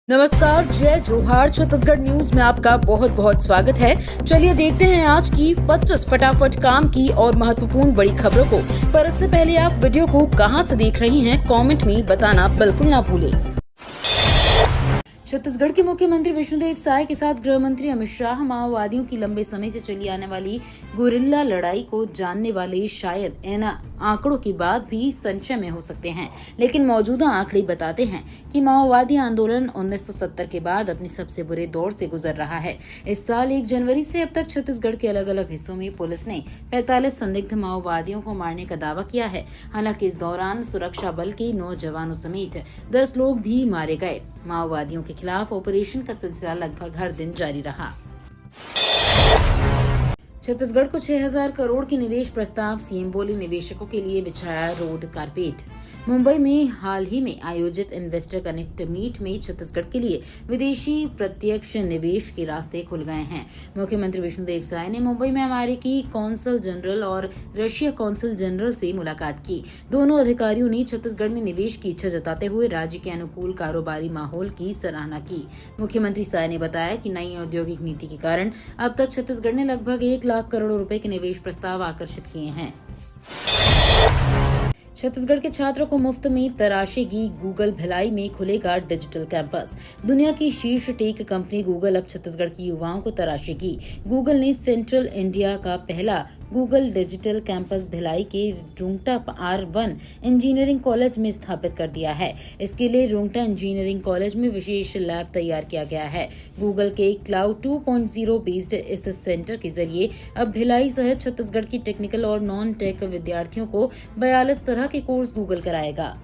नमस्कार, जय जोहार। छत्तीसगढ़ न्यूज में आपका बहुत बहुत स्वागत है। चलिए देखते हैं आज की 25 फटाफट काम की और महत्वपूर्ण बड़ी खबरों को। पर इससे पहले आप वीडियो को कहां से देख रही हैं, कमेंट में बताना बिल्कुल ना भूलें। छत्तीसगढ़ के मुख्यमंत्री विष्णुदेव साय के साथ गृह मंत्री अमित शाह माओवादियों की लंबे समय से चली आने वाली गुरिल्ला लड़ाई को जानने वाले शायद इन आंकड़ों की बात भी संशय में हो सकते हैं, लेकिन मौजूदा आंकड़े बताते हैं कि माओवादी आंदोलन 1970 के बाद अपने सबसे बुरे दौर से गुजर रहा है। इस साल 1 जनवरी से अब तक छत्तीसगढ़ के अलग अलग हिस्सों में पुलिस ने 45 संदिग्ध माओवादियों को मारने का दावा किया है। हालांकि इस दौरान सुरक्षा बल के 9 जवानों समेत 10 लोग भी मारे गए। माओवादियों के खिलाफ ऑपरेशन का सिलसिला लगभग हर दिन जारी रहा। छत्तीसगढ़ को 6000 करोड़ के निवेश प्रस्ताव, सीएम बोले निवेशकों के लिए बिछाया रोड कारपेट। मुंबई में हाल ही में आयोजित इन्वेस्टर कनेक्ट मीट में छत्तीसगढ़ के लिए विदेशी प्रत्यक्ष निवेश के रास्ते खुल गए हैं। मुख्यमंत्री विष्णुदेव साय ने मुंबई में अमेरिकी कौंसल जनरल और रशिया कौंसल जनरल से मुलाकात की। दोनों अधिकारियों ने छत्तीसगढ़ में निवेश की इच्छा जताते हुए राज्य के अनुकूल कारोबारी माहौल की सराहना की। मुख्यमंत्री साय ने बताया कि नई औद्योगिक नीति के कारण अब तक छत्तीसगढ़ ने लगभग 1 लाख करोड़ रुपए के निवेश प्रस्ताव आकर्षित किए हैं। छत्तीसगढ़ के छात्रों को मुफ्त में तराशेगी गूगल। भिलाई में खुलेगा डिजिटल कैंपस। दुनिया की शीर्ष टेक कंपनी गूगल अब छत्तीसगढ़ की युवाओं को तराशेगी। गूगल ने सेंट्रल इंडिया का पहला गूगल डिजिटल कैंपस भिलाई के रुंगटा R1 इंजीनियरिंग कॉलेज में स्थापित कर दिया है। इसके लिए रुंगटा इंजीनियरिंग कॉलेज में विशेष लैब तैयार किया गया है। गूगल के क्लाउड 2.0 बेस्ड इस सेंटर के जरिए अब भिलाई सहित छत्तीसगढ़ की टेक्निकल और नॉन टेक विद्यार्थियों को 42 तरह के कोर्स गूगल कराएगा।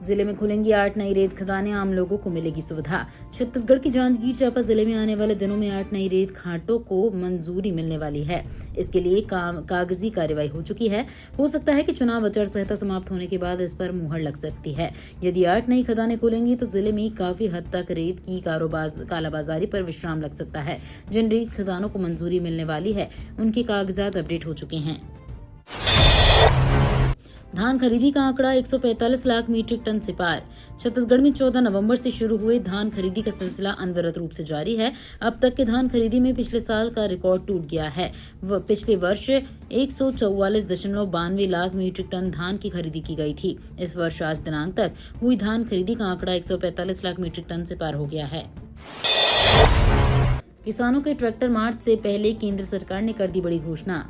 जिले में खुलेंगी 8 नई रेत खदानें, आम लोगों को मिलेगी सुविधा। छत्तीसगढ़ की जांजगीर चांपा जिले में आने वाले दिनों में 8 नई रेत खाटों को मंजूरी मिलने वाली है। इसके लिए कागजी कार्यवाही हो चुकी है। हो सकता है कि चुनाव आचार संहिता समाप्त होने के बाद इस पर मुहर लग सकती है। यदि 8 नई खदानें खुलेंगी तो जिले में काफी हद तक रेत की कालाबाजारी पर विश्राम लग सकता है। जिन रेत खदानों को मंजूरी मिलने वाली है उनके कागजात अपडेट हो चुके हैं। धान खरीदी का आंकड़ा 145 लाख मीट्रिक टन से पार। छत्तीसगढ़ में 14 नवंबर से शुरू हुए धान खरीदी का सिलसिला अनवरत रूप से जारी है। अब तक के धान खरीदी में पिछले साल का रिकॉर्ड टूट गया है। पिछले वर्ष 144.92 लाख मीट्रिक टन धान की खरीदी की गई थी। इस वर्ष आज दिनांक तक हुई धान खरीदी का आंकड़ा 145 लाख मीट्रिक टन से पार हो गया है। किसानों के ट्रैक्टर मार्च से पहले केंद्र सरकार ने कर दी बड़ी घोषणा।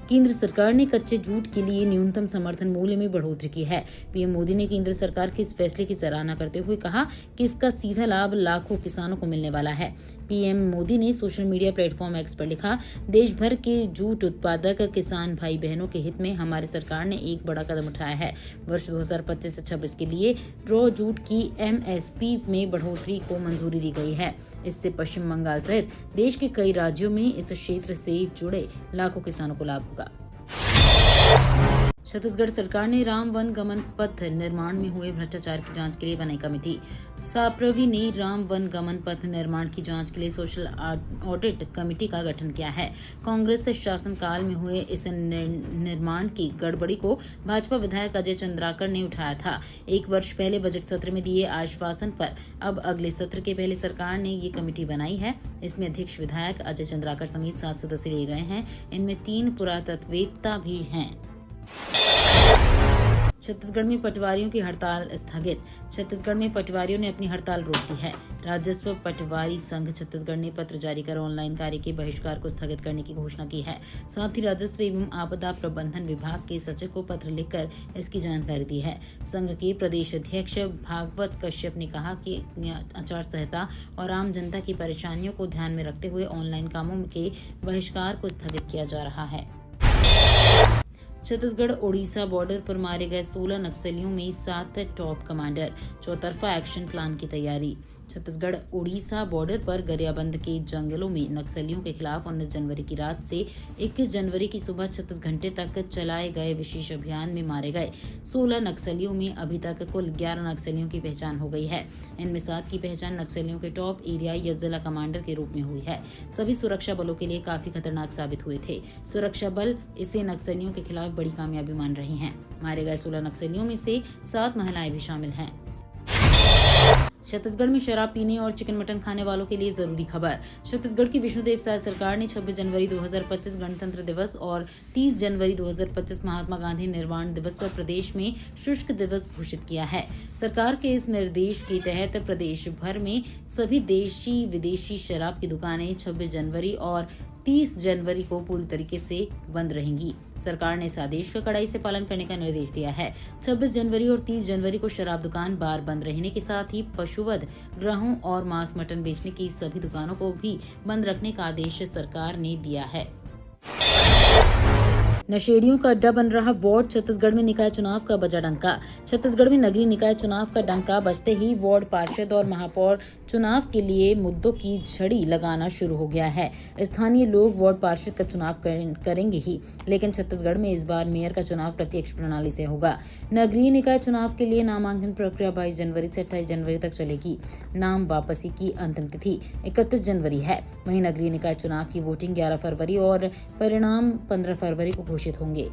केंद्र सरकार ने कच्चे जूट के लिए न्यूनतम समर्थन मूल्य में बढ़ोतरी की है। पीएम मोदी ने केंद्र सरकार के इस फैसले की सराहना करते हुए कहा कि इसका सीधा लाभ लाखों किसानों को मिलने वाला है। पीएम मोदी ने सोशल मीडिया प्लेटफॉर्म एक्स पर लिखा, देश भर के जूट उत्पादक किसान भाई बहनों के हित में हमारी सरकार ने एक बड़ा कदम उठाया है। वर्ष 2025 से 26 के लिए रॉ जूट की MSP में बढ़ोतरी को मंजूरी दी गई है। इससे पश्चिम बंगाल सहित देश के कई राज्यों में इस क्षेत्र से जुड़े लाखों किसानों को लाभ होगा। छत्तीसगढ़ सरकार ने राम वन गमन पथ निर्माण में हुए भ्रष्टाचार की जांच के लिए बनाई कमेटी। साप्रवी ने राम वन गमन पथ निर्माण की जांच के लिए सोशल ऑडिट कमेटी का गठन किया है। कांग्रेस शासनकाल में हुए इस निर्माण की गड़बड़ी को भाजपा विधायक अजय चंद्राकर ने उठाया था। 1 वर्ष पहले बजट सत्र में दिए आश्वासन पर अब अगले सत्र के पहले सरकार ने ये कमेटी बनाई है। इसमें अध्यक्ष विधायक अजय चंद्राकर समेत 7 सदस्य लिए गए हैं। इनमें 3 पुरातत्ववेत्ता भी हैं। छत्तीसगढ़ में पटवारियों की हड़ताल स्थगित। छत्तीसगढ़ में पटवारियों ने अपनी हड़ताल रोक दी है। राजस्व पटवारी संघ छत्तीसगढ़ ने पत्र जारी कर ऑनलाइन कार्य के बहिष्कार को स्थगित करने की घोषणा की है। साथ ही राजस्व एवं आपदा प्रबंधन विभाग के सचिव को पत्र लिखकर इसकी जानकारी दी है। संघ के प्रदेश अध्यक्ष भागवत कश्यप ने कहा कि आचार संहिता और आम जनता की परेशानियों को ध्यान में रखते हुए ऑनलाइन कामों के बहिष्कार को स्थगित किया जा रहा है। छत्तीसगढ़ ओडिशा बॉर्डर पर मारे गए 16 नक्सलियों में 7 टॉप कमांडर। चौतरफा एक्शन प्लान की तैयारी। छत्तीसगढ़ ओडिशा बॉर्डर पर गरियाबंद के जंगलों में नक्सलियों के खिलाफ 19 जनवरी की रात से 21 जनवरी की सुबह 36 घंटे तक चलाए गए विशेष अभियान में मारे गए 16 नक्सलियों में अभी तक कुल 11 नक्सलियों की पहचान हो गई है। इनमें 7 की पहचान नक्सलियों के टॉप एरिया या जिला कमांडर के रूप में हुई है। सभी सुरक्षा बलों के लिए काफी खतरनाक साबित हुए थे। सुरक्षा बल इसे नक्सलियों के खिलाफ बड़ी कामयाबी मान रहे हैं। मारे गए 16 नक्सलियों में से 7 महिलाएं भी शामिल हैं। छत्तीसगढ़ में शराब पीने और चिकन मटन खाने वालों के लिए जरूरी खबर। छत्तीसगढ़ की विष्णुदेव साय सरकार ने 26 जनवरी 2025 गणतंत्र दिवस और 30 जनवरी 2025 महात्मा गांधी निर्वाण दिवस पर प्रदेश में शुष्क दिवस घोषित किया है। सरकार के इस निर्देश के तहत प्रदेश भर में सभी देशी विदेशी शराब की दुकानें 26 जनवरी और 30 जनवरी को पूरी तरीके से बंद रहेंगी। सरकार ने इस आदेश का कड़ाई से पालन करने का निर्देश दिया है। 26 जनवरी और 30 जनवरी को शराब दुकान बार बंद रहने के साथ ही पशुवध गृहों और मांस मटन बेचने की सभी दुकानों को भी बंद रखने का आदेश सरकार ने दिया है। नशेड़ियों का अड्डा बन रहा वार्ड, छत्तीसगढ़ में निकाय चुनाव का बजा डंका। छत्तीसगढ़ में नगरीय निकाय चुनाव का डंका बजते ही वार्ड पार्षद और महापौर चुनाव के लिए मुद्दों की झड़ी लगाना शुरू हो गया है। स्थानीय लोग वार्ड पार्षद का चुनाव करेंगे ही, लेकिन छत्तीसगढ़ में इस बार मेयर का चुनाव प्रत्यक्ष प्रणाली से होगा। नगरीय निकाय चुनाव के लिए नामांकन प्रक्रिया 22 जनवरी से 28 जनवरी तक चलेगी। नाम वापसी की अंतिम तिथि 31 जनवरी है। वहीं नगरीय निकाय चुनाव की वोटिंग 11 फरवरी और परिणाम 15 फरवरी को घोषित होंगे।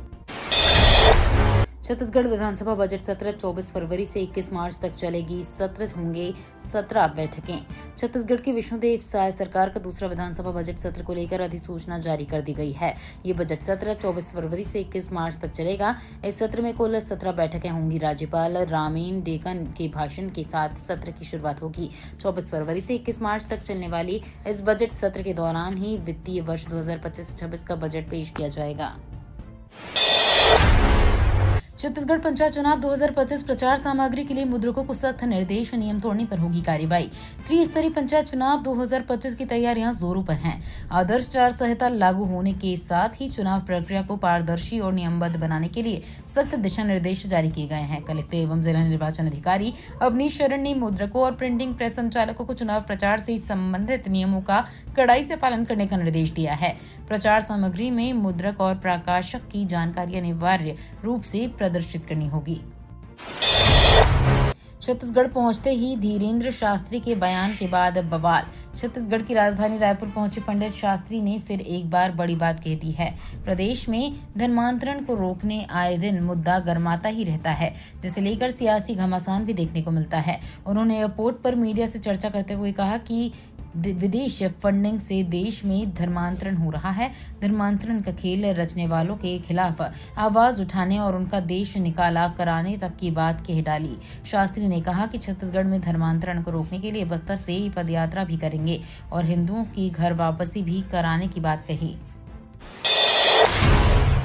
छत्तीसगढ़ विधानसभा बजट सत्र 24 फरवरी से 21 मार्च तक चलेगी। सत्र होंगे 17 बैठकें। छत्तीसगढ़ की विष्णुदेव साय सरकार का दूसरा विधानसभा बजट सत्र को लेकर अधिसूचना जारी कर दी गई है। ये बजट सत्र 24 फरवरी से 21 मार्च तक चलेगा। इस सत्र में कुल 17 बैठकें होंगी। राज्यपाल रामेन डेकन के भाषण के साथ सत्र की शुरुआत होगी। 24 फरवरी से 21 मार्च तक चलने वाली इस बजट सत्र के दौरान ही वित्तीय वर्ष 2025-26 का बजट पेश किया जाएगा। छत्तीसगढ़ पंचायत चुनाव 2025 प्रचार सामग्री के लिए मुद्रकों को सख्त निर्देश, नियम तोड़ने पर होगी कार्रवाई। त्रिस्तरीय पंचायत चुनाव 2025 की तैयारियां जोरों पर हैं। आदर्श आचार संहिता लागू होने के साथ ही चुनाव प्रक्रिया को पारदर्शी और नियमबद्ध बनाने के लिए सख्त दिशा निर्देश जारी किए गए हैं। कलेक्टर एवं जिला निर्वाचन अधिकारी अवनीश शरण ने मुद्रकों और प्रिंटिंग प्रेस संचालकों को चुनाव प्रचार से संबंधित नियमों का कड़ाई से पालन करने का निर्देश दिया है। प्रचार सामग्री में मुद्रक और प्रकाशक की जानकारी अनिवार्य रूप से प्रदर्शित करनी होगी। छत्तीसगढ़ पहुंचते ही धीरेन्द्र शास्त्री के बयान के बाद बवाल। छत्तीसगढ़ की राजधानी रायपुर पहुंचे पंडित शास्त्री ने फिर एक बार बड़ी बात कह दी है। प्रदेश में धर्मांतरण को रोकने आए दिन मुद्दा गरमाता ही रहता है, जिसे लेकर सियासी घमासान भी देखने को मिलता है। उन्होंने एयरपोर्ट पर मीडिया से चर्चा करते हुए कहा कि विदेश फंडिंग से देश में धर्मांतरण हो रहा है। धर्मांतरण का खेल रचने वालों के खिलाफ आवाज उठाने और उनका देश निकाला कराने तक की बात कह डाली। शास्त्री ने कहा कि छत्तीसगढ़ में धर्मांतरण को रोकने के लिए बस्तर से पदयात्रा भी करेंगे और हिंदुओं की घर वापसी भी कराने की बात कही।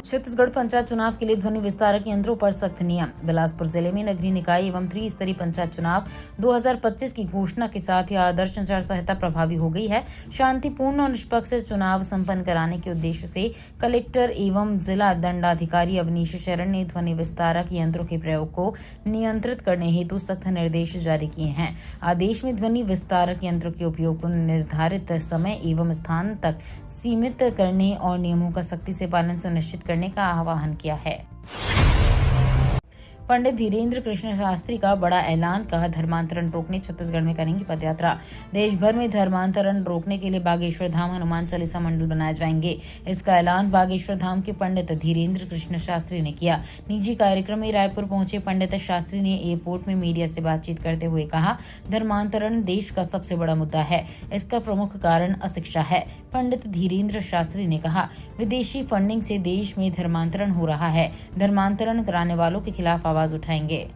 छत्तीसगढ़ पंचायत चुनाव के लिए ध्वनि विस्तारक यंत्रों पर सख्त नियम। बिलासपुर जिले में नगरीय निकाय एवं त्रिस्तरीय पंचायत चुनाव 2025 की घोषणा के साथ ही आदर्श आचार संहिता प्रभावी हो गई है। शांतिपूर्ण और निष्पक्ष चुनाव संपन्न कराने के उद्देश्य से कलेक्टर एवं जिला दंडाधिकारी अवनीश शरण ने ध्वनि विस्तारक यंत्रों के प्रयोग को नियंत्रित करने हेतु सख्त निर्देश जारी किए हैं। आदेश में ध्वनि विस्तारक यंत्रों के उपयोग को निर्धारित समय एवं स्थान तक सीमित करने और नियमों का सख्ती से पालन सुनिश्चित करने का आह्वान किया है। पंडित धीरेन्द्र कृष्ण शास्त्री का बड़ा ऐलान, कहा धर्मांतरण रोकने छत्तीसगढ़ में करेंगे पदयात्रा। देश भर में धर्मांतरण रोकने के लिए बागेश्वर धाम हनुमान चालीसा मंडल बनाए जाएंगे। इसका ऐलान बागेश्वर धाम के पंडित धीरेन्द्र कृष्ण शास्त्री ने किया। निजी कार्यक्रम में रायपुर पहुंचे पंडित शास्त्री ने एयरपोर्ट में मीडिया से बातचीत करते हुए कहा, धर्मांतरण देश का सबसे बड़ा मुद्दा है। इसका प्रमुख कारण अशिक्षा है। पंडित धीरेन्द्र शास्त्री ने कहा, विदेशी फंडिंग से देश में धर्मांतरण हो रहा है। धर्मांतरण कराने वालों के खिलाफ आवाज उठाएंगे।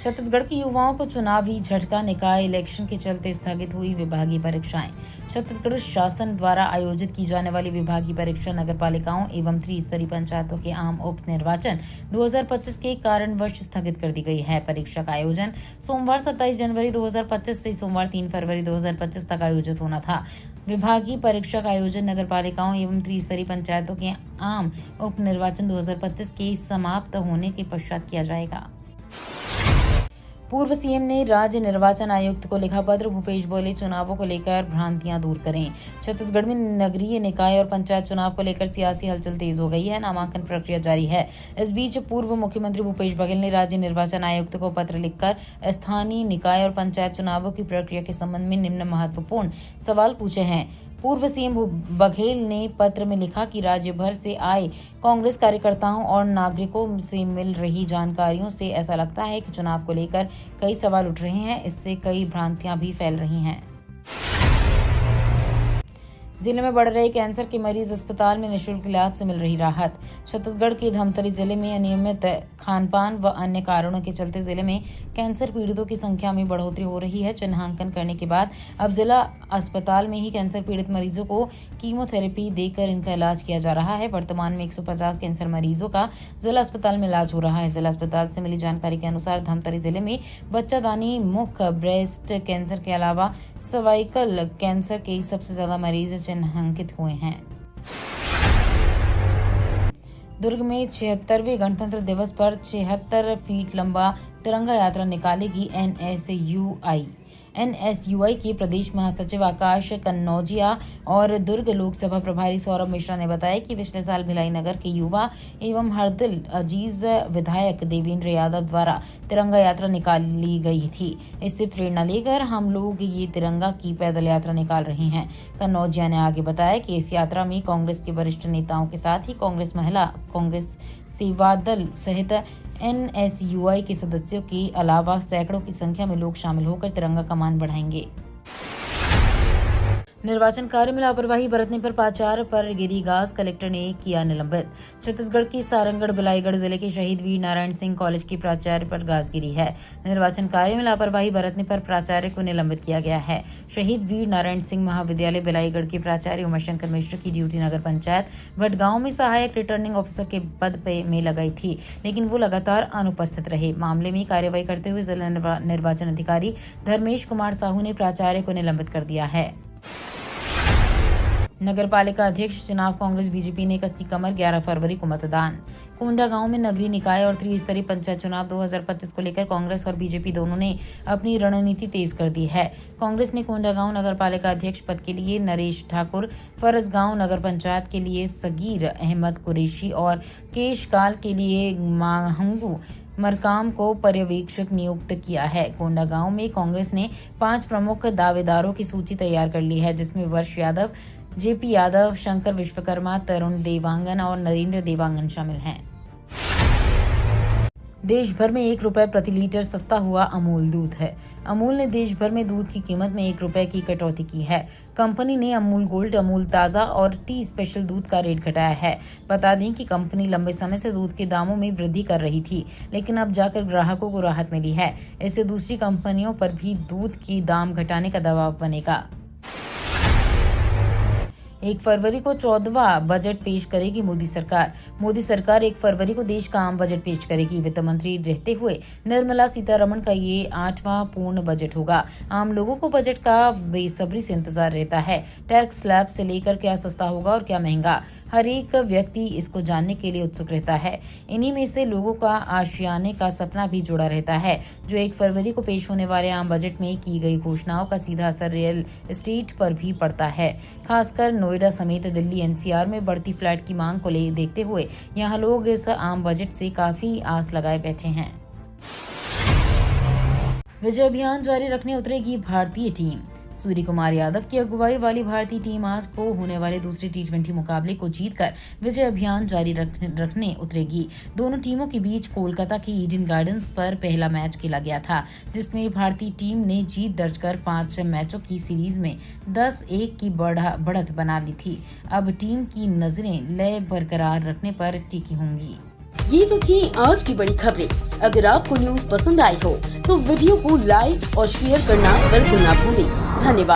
छत्तीसगढ़ के युवाओं को चुनावी झटका, निकाय इलेक्शन के चलते स्थगित हुई विभागीय परीक्षाएं। छत्तीसगढ़ शासन द्वारा आयोजित की जाने वाली विभागीय परीक्षा नगर पालिकाओं एवं त्रिस्तरीय पंचायतों के आम उप निर्वाचन 2025 के कारणवश स्थगित कर दी गई है। परीक्षा का आयोजन सोमवार 27 जनवरी 2025 से सोमवार 3 फरवरी 2025 तक आयोजित होना था। विभागीय परीक्षा का आयोजन नगर पालिकाओं एवं त्रिस्तरीय पंचायतों के आम उप निर्वाचन 2025 के समाप्त होने के पश्चात किया जाएगा। पूर्व सीएम ने राज्य निर्वाचन आयुक्त को लिखा पत्र। भूपेश बोले, चुनावों को लेकर भ्रांतियां दूर करें। छत्तीसगढ़ में नगरीय निकाय और पंचायत चुनाव को लेकर सियासी हलचल तेज हो गई है। नामांकन प्रक्रिया जारी है। इस बीच पूर्व मुख्यमंत्री भूपेश बघेल ने राज्य निर्वाचन आयुक्त को पत्र लिखकर स्थानीय निकाय और पंचायत चुनावों की प्रक्रिया के संबंध में निम्न महत्वपूर्ण सवाल पूछे हैं। पूर्व सीएम बघेल ने पत्र में लिखा कि राज्य भर से आए कांग्रेस कार्यकर्ताओं और नागरिकों से मिल रही जानकारियों से ऐसा लगता है कि चुनाव को लेकर कई सवाल उठ रहे हैं। इससे कई भ्रांतियां भी फैल रही हैं। जिले में बढ़ रहे कैंसर के मरीज अस्पताल में निःशुल्क इलाज से मिल रही राहत। छत्तीसगढ़ के धमतरी जिले में अनियमित खानपान व अन्य कारणों के चलते जिले में कैंसर पीड़ितों की संख्या में बढ़ोतरी हो रही है। चिन्हांकन करने के बाद अब जिला अस्पताल में ही कैंसर पीड़ित मरीजों को कीमोथेरेपी देकर इनका इलाज किया जा रहा है। वर्तमान में 150 कैंसर मरीजों का जिला अस्पताल में इलाज हो रहा है। जिला अस्पताल से मिली जानकारी के अनुसार धमतरी जिले में बच्चादानी, मुख, ब्रेस्ट कैंसर के अलावा सर्वाइकल कैंसर के सबसे ज्यादा मरीज चिन्हांकित हुए हैं। दुर्ग में 76वें गणतंत्र दिवस पर 76 फीट लंबा तिरंगा यात्रा निकालेगी एनएसयूआई के प्रदेश महासचिव आकाश कन्नौजिया और दुर्ग लोकसभा प्रभारी सौरभ मिश्रा ने बताया कि पिछले साल भिलाई नगर के युवा एवं हरदिल अजीज विधायक देवेंद्र यादव द्वारा तिरंगा यात्रा निकाली गई थी। इससे प्रेरणा लेकर हम लोग ये तिरंगा की पैदल यात्रा निकाल रहे हैं। कन्नौजिया ने आगे बताया कि इस यात्रा में कांग्रेस के वरिष्ठ नेताओं के साथ ही कांग्रेस महिला, कांग्रेस सेवा दल सहित एनएसयूआई के सदस्यों के अलावा सैकड़ों की संख्या में लोग शामिल होकर तिरंगा का मान बढ़ाएंगे। निर्वाचन कार्य में लापरवाही बरतने पर प्राचार्य पर गिरी गाज, कलेक्टर ने किया निलंबित। छत्तीसगढ़ के सारंगढ़ बिलाईगढ़ जिले के शहीद वीर नारायण सिंह कॉलेज के प्राचार्य पर गाज गिरी है। निर्वाचन कार्य में लापरवाही बरतने पर प्राचार्य को निलंबित किया गया है। शहीद वीर नारायण सिंह महाविद्यालय बिलाईगढ़ के प्राचार्य उमाशंकर मिश्र की ड्यूटी नगर पंचायत भटगांव में सहायक रिटर्निंग ऑफिसर के पद में लगाई थी, लेकिन वो लगातार अनुपस्थित रहे। मामले में कार्रवाई करते हुए जिला निर्वाचन अधिकारी धर्मेश कुमार साहू ने प्राचार्य को निलंबित कर दिया है। नगर पालिका अध्यक्ष चुनाव कांग्रेस बीजेपी ने कसी कमर। 11 फरवरी को मतदान। कोंडागांव में नगरीय निकाय और त्रिस्तरीय पंचायत चुनाव 2025 को लेकर कांग्रेस और बीजेपी दोनों ने अपनी रणनीति तेज कर दी है। कांग्रेस ने कोंडागांव नगर पालिका अध्यक्ष पद के लिए नरेश ठाकुर, फरसगांव नगर पंचायत के लिए सगीर अहमद कुरैशी और केशकाल के लिए माहंगू मरकाम को पर्यवेक्षक नियुक्त किया है। कोंडागांव में कांग्रेस ने 5 प्रमुख दावेदारों की सूची तैयार कर ली है, जिसमें वर्ष यादव, जेपी यादव, शंकर विश्वकर्मा, तरुण देवांगन और नरेंद्र देवांगन शामिल हैं। देश भर में 1 रुपए प्रति लीटर सस्ता हुआ अमूल दूध है। अमूल ने देश भर में दूध की कीमत में 1 रुपए की कटौती की है। कंपनी ने अमूल गोल्ड, अमूल ताजा और टी स्पेशल दूध का रेट घटाया है। बता दें कि कंपनी लंबे समय से दूध के दामों में वृद्धि कर रही थी, लेकिन अब जाकर ग्राहकों को राहत मिली है। इससे दूसरी कंपनियों पर भी दूध की दाम घटाने का दबाव बनेगा। 1 फरवरी को 14वां बजट पेश करेगी मोदी सरकार। मोदी सरकार 1 फरवरी को देश का आम बजट पेश करेगी। वित्त मंत्री रहते हुए निर्मला सीतारमण का ये 8वां पूर्ण बजट होगा। आम लोगों को बजट का बेसब्री से इंतजार रहता है। टैक्स स्लैब से लेकर क्या सस्ता होगा और क्या महंगा, हर एक व्यक्ति इसको जानने के लिए उत्सुक रहता है। इन्हीं में से लोगों का आशियाने का सपना भी जुड़ा रहता है, जो 1 फरवरी को पेश होने वाले आम बजट में की गई घोषणाओं का सीधा असर रियल एस्टेट पर भी पड़ता है। खासकर नोएडा समेत दिल्ली एनसीआर में बढ़ती फ्लैट की मांग को देखते हुए यहाँ लोग इस आम बजट से काफी आस लगाए बैठे हैं। विजय अभियान जारी रखने उतरेगी भारतीय टीम। सूर्य कुमार यादव की अगुवाई वाली भारतीय टीम आज को होने वाले दूसरे T20 मुकाबले को जीतकर विजय अभियान जारी रखने उतरेगी। दोनों टीमों के बीच कोलकाता के ईडन गार्डन्स पर पहला मैच खेला गया था, जिसमें भारतीय टीम ने जीत दर्ज कर 5 मैचों की सीरीज में 10-1 की बढ़त बना ली थी। अब टीम की नजरें लय बरकरार रखने पर टिकी होंगी। ये तो थी आज की बड़ी खबरें। अगर आपको न्यूज पसंद आई हो तो वीडियो को लाइक और शेयर करना बिल्कुल ना भूलें। धन्यवाद।